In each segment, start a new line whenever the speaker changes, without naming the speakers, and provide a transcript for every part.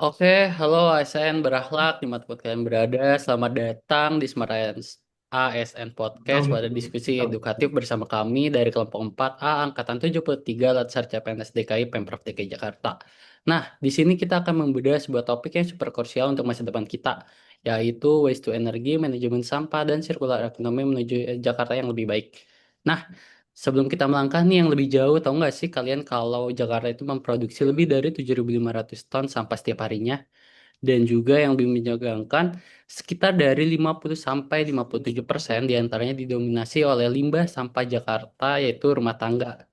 Oke, halo ASN berakhlak dimanapun kalian berada. Selamat datang di Smart ASN Podcast pada diskusi edukatif bersama kami dari kelompok 4A Angkatan 73 Latsar CPNS DKI Pemprov DKI Jakarta. Nah, di sini kita akan membedah sebuah topik yang super krusial untuk masa depan kita, yaitu waste to energy, manajemen sampah, dan sirkular ekonomi menuju Jakarta yang lebih baik. Nah, sebelum kita melangkah nih yang lebih jauh, tahu nggak sih kalian kalau Jakarta itu memproduksi lebih dari 7.500 ton sampah setiap harinya? Dan juga yang lebih menegangkan, sekitar dari 50 sampai 57% diantaranya didominasi oleh limbah sampah Jakarta, yaitu rumah tangga.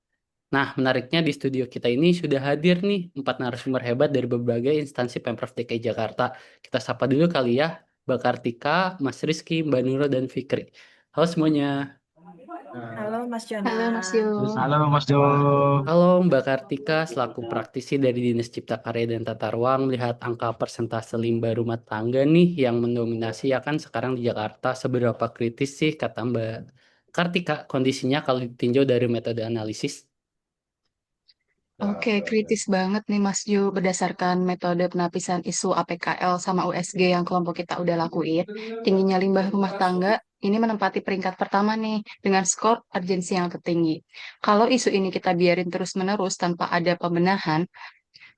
Nah, menariknya di studio kita ini sudah hadir nih 4 narasumber hebat dari berbagai instansi Pemprov DKI Jakarta. Kita sapa dulu kali ya, Mbak Kartika, Mas Rizky, Mbak Nurul, dan Fikri. Halo semuanya.
Halo Mas Jona.
Halo Mas Jo.
Halo Mas Jo.
Halo Mbak Kartika, selaku praktisi dari Dinas Cipta Karya dan Tata Ruang, melihat angka persentase limbah rumah tangga nih yang mendominasi ya kan sekarang di Jakarta, seberapa kritis sih kata Mbak Kartika kondisinya kalau ditinjau dari metode analisis?
Oke, kritis banget nih Mas Jo berdasarkan metode penapisan isu APKL sama USG yang kelompok kita udah lakuin. Tingginya limbah rumah tangga ini menempati peringkat pertama nih dengan skor urgensi yang tertinggi. Kalau isu ini kita biarin terus-menerus tanpa ada pembenahan,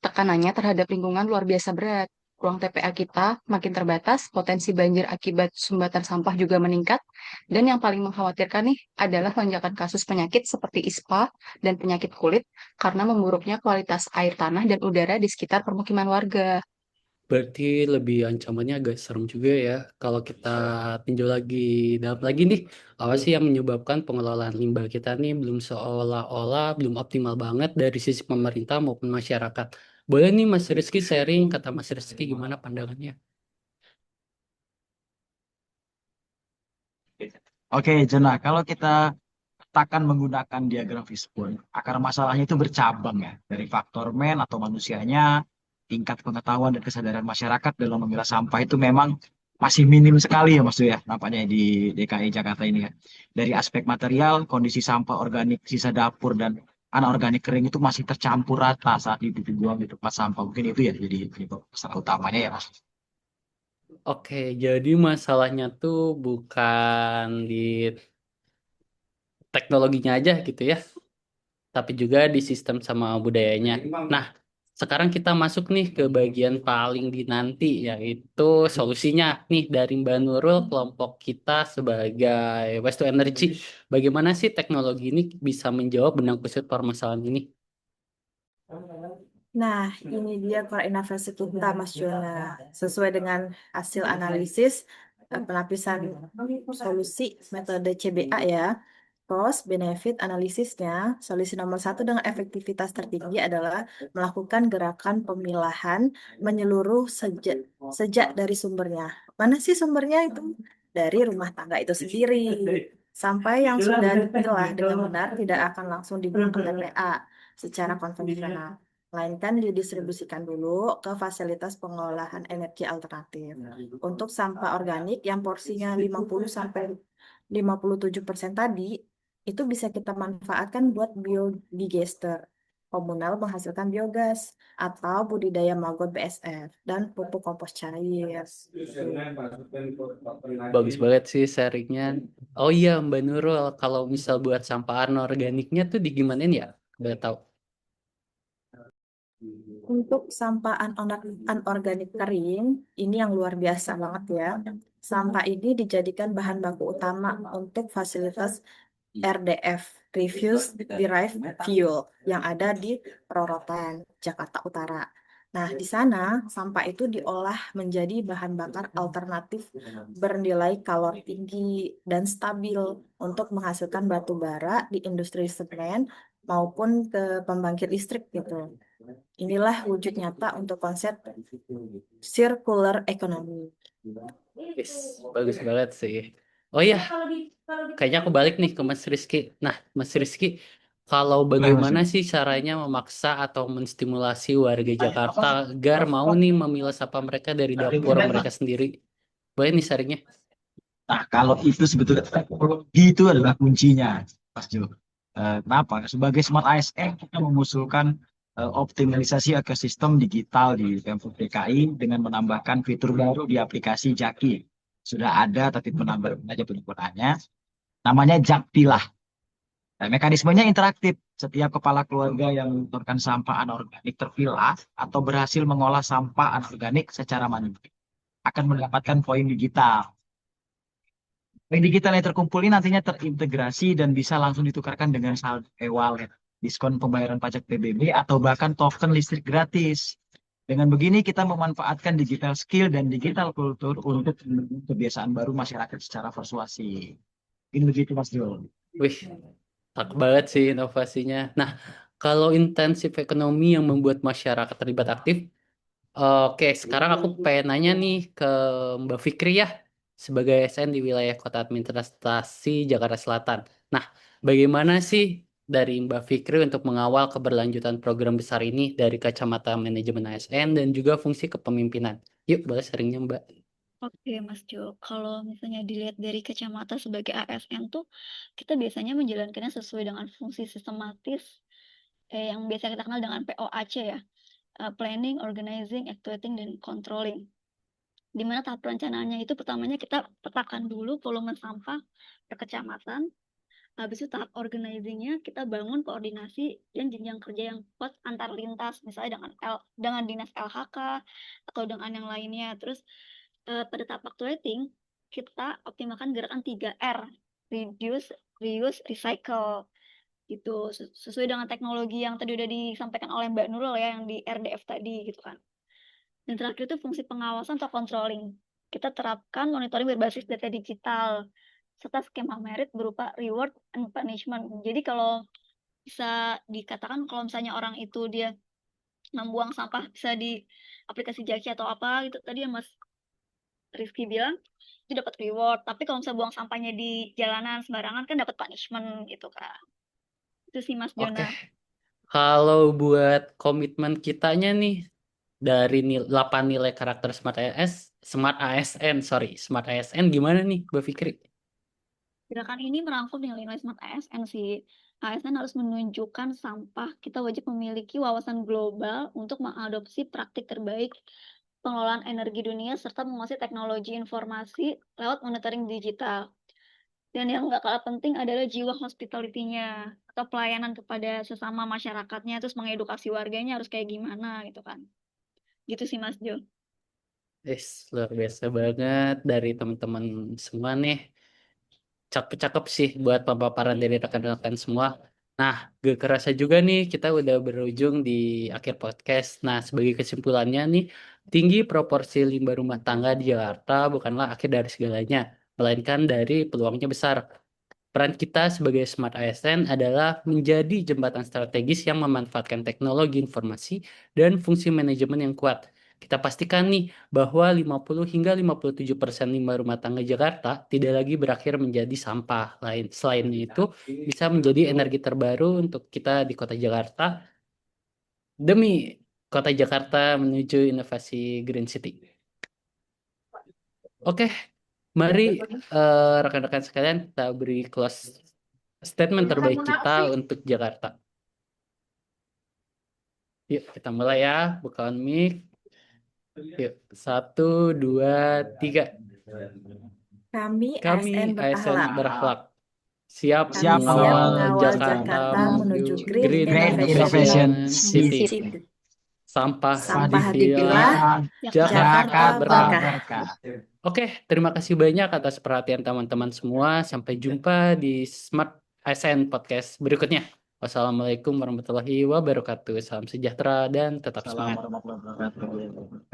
tekanannya terhadap lingkungan luar biasa berat. Ruang TPA kita makin terbatas, potensi banjir akibat sumbatan sampah juga meningkat, dan yang paling mengkhawatirkan nih adalah lonjakan kasus penyakit seperti ISPA dan penyakit kulit karena memburuknya kualitas air tanah dan udara di sekitar permukiman warga.
Berarti lebih ancamannya agak serem juga ya kalau kita tinjau lagi dalam lagi nih, apa sih yang menyebabkan pengelolaan limbah kita nih belum seolah-olah belum optimal banget dari sisi pemerintah maupun masyarakat. Boleh nih Mas Rizky sharing, kata Mas Rizky gimana pandangannya?
Oke, Jona, kalau kita petakan menggunakan diagram fishbone, akar masalahnya itu bercabang ya, dari faktor men atau manusianya, tingkat pengetahuan dan kesadaran masyarakat dalam memilah sampah itu memang masih minim sekali ya Mas Jo ya, nampaknya di DKI Jakarta ini ya. Dari aspek material, kondisi sampah organik, sisa dapur dan anorganik kering itu masih tercampur rata saat dibuang di tempat sampah. Mungkin itu ya jadi penyebab masalah utamanya ya Mas.
Oke, jadi masalahnya tuh bukan di teknologinya aja gitu ya, tapi juga di sistem sama budayanya. Nah, sekarang kita masuk nih ke bagian paling dinanti, yaitu solusinya nih dari Mbak Nurul, kelompok kita sebagai Waste to Energy. Bagaimana sih teknologi ini bisa menjawab benang kusut permasalahan ini?
Nah, ini dia core inovasi kita, Mas Jona. Sesuai dengan hasil analisis penapisan solusi metode CBA ya. Cost benefit analisisnya, solusi nomor satu dengan efektivitas tertinggi adalah melakukan gerakan pemilahan menyeluruh sejak dari sumbernya. Mana sih sumbernya itu? Dari rumah tangga itu sendiri. Sampai yang sudah dipilah dengan benar tidak akan langsung dibuang ke TPA secara konvensional, melainkan didistribusikan dulu ke fasilitas pengolahan energi alternatif. Untuk sampah organik yang porsinya 50 sampai 57% tadi, itu bisa kita manfaatkan buat biodigester komunal menghasilkan biogas atau budidaya maggot BSF dan pupuk kompos cair.
Bagus banget sih sharingnya. Oh iya Mbak Nurul, kalau misal buat sampah anorganiknya tuh digimanain ya? Udah tahu.
Untuk sampah anorganik kering, ini yang luar biasa banget ya. Sampah ini dijadikan bahan baku utama untuk fasilitas RDF, Refuse Derived Fuel, yang ada di Rorotan, Jakarta Utara. Nah, di sana sampah itu diolah menjadi bahan bakar alternatif bernilai kalor tinggi dan stabil untuk menghasilkan batu bara di industri semen maupun ke pembangkit listrik gitu. Inilah wujud nyata untuk konsep circular economy.
Yes, bagus banget sih. Oh iya, kayaknya aku balik nih ke Mas Rizky. Nah, Mas Rizky, kalau
Boleh Mas
bagaimana
Jo.
sih caranya memaksa atau menstimulasi warga Jakarta agar mau nih memilah sampah mereka dari dapur mereka sendiri? Boleh nih sharingnya?
Nah, kalau itu sebetulnya teknologi itu adalah kuncinya, Mas Jo. Kenapa? Sebagai smart ASN kita mengusulkan optimalisasi ekosistem digital di Pemprov DKI dengan menambahkan fitur baru di aplikasi Jaki. Sudah ada, tapi menambah aja penggunaannya. Namanya Jakpilah. Nah, mekanismenya interaktif. Setiap kepala keluarga yang mengeluarkan sampah anorganik terpilah atau berhasil mengolah sampah anorganik secara mandiri akan mendapatkan poin digital. Poin digital yang terkumpul ini nantinya terintegrasi dan bisa langsung ditukarkan dengan saldo e-wallet, diskon pembayaran pajak PBB, atau bahkan token listrik gratis. Dengan begini kita memanfaatkan digital skill dan digital kultur untuk membangun kebiasaan baru masyarakat secara persuasif. Ini begitu Mas Jo.
Wih, tak banget sih inovasinya. Nah, kalau intensif ekonomi yang membuat masyarakat terlibat aktif, oke, sekarang aku pengen nanya nih ke Mbak Fikri ya, sebagai SN di wilayah Kota Administrasi Jakarta Selatan. Nah, bagaimana sih dari Mbak Fikri untuk mengawal keberlanjutan program besar ini dari kacamata manajemen ASN dan juga fungsi kepemimpinan? Yuk, boleh sharingnya Mbak.
Oke, Mas Jo. Kalau misalnya dilihat dari kacamata sebagai ASN tuh, kita biasanya menjalankannya sesuai dengan fungsi sistematis yang biasa kita kenal dengan POAC ya. Planning, Organizing, Actuating, dan Controlling. Di mana tahap perencanaannya itu pertamanya kita petakan dulu volume sampah per kecamatan. Habis itu tahap organizingnya kita bangun koordinasi dan jenjang kerja yang kuat antar lintas, misalnya dengan dinas LHK atau dengan yang lainnya. Terus pada tahap actuating kita optimalkan gerakan 3R, reduce, reuse, recycle gitu, sesuai dengan teknologi yang tadi udah disampaikan oleh Mbak Nurul ya, yang di RDF tadi gitu kan. Dan terakhir itu fungsi pengawasan atau controlling. Kita terapkan monitoring berbasis data digital serta skema merit berupa reward and punishment. Jadi kalau bisa dikatakan kalau misalnya orang itu dia membuang sampah bisa di aplikasi Jaki atau apa gitu tadi yang Mas Rizky bilang itu dapat reward. Tapi kalau misalnya buang sampahnya di jalanan sembarangan kan dapat punishment gitu kan. Itu sih Mas
Oke,
Jona.
kalau buat komitmen kitanya nih dari 8 nilai karakter Smart ASN gimana nih Mbak Fikri?
Gerakan ini merangkum nilai-nilai Smart ASN sih. ASN harus menunjukkan sampah. Kita wajib memiliki wawasan global untuk mengadopsi praktik terbaik pengelolaan energi dunia serta menguasai teknologi informasi lewat monitoring digital. Dan yang nggak kalah penting adalah jiwa hospitality-nya atau pelayanan kepada sesama masyarakatnya, terus mengedukasi warganya harus kayak gimana gitu kan. Gitu sih Mas Jo.
Luar biasa banget dari teman-teman semua nih. Cakep-cakep sih buat pemaparan dari rekan-rekan semua. Nah, gak kerasa juga nih kita udah berujung di akhir podcast. Nah, sebagai kesimpulannya nih, tinggi proporsi limbah rumah tangga di Jakarta bukanlah akhir dari segalanya, melainkan dari peluangnya besar. Peran kita sebagai Smart ASN adalah menjadi jembatan strategis yang memanfaatkan teknologi informasi dan fungsi manajemen yang kuat. Kita pastikan nih bahwa 50 hingga 57% limbah rumah tangga Jakarta tidak lagi berakhir menjadi sampah lain. Selain itu, bisa menjadi energi terbaru untuk kita di Kota Jakarta demi Kota Jakarta menuju inovasi Green City. Oke, mari rekan-rekan sekalian kita beri close statement terbaik kita untuk Jakarta. Yuk kita mulai ya, buka mic. Yuk, 1, 2, 3.
Kami
Kami
ASN
ASN
berakhlak.
berakhlak. Siap
Kami siap
mengawal
mengawal
Jakarta
Jakarta
menuju
menuju Green
Green
Green
Innovation
Innovation
City.
City.
Sampah
Sampah
dipilah,
dipilah,
Jakarta
Jakarta
berkah.
berkah.
Oke, terima kasih banyak atas perhatian teman-teman semua. Sampai jumpa di Smart ASN Podcast berikutnya. Wassalamualaikum warahmatullahi wabarakatuh. Salam sejahtera dan tetap semangat.
Assalamualaikum warahmatullahi wabarakatuh.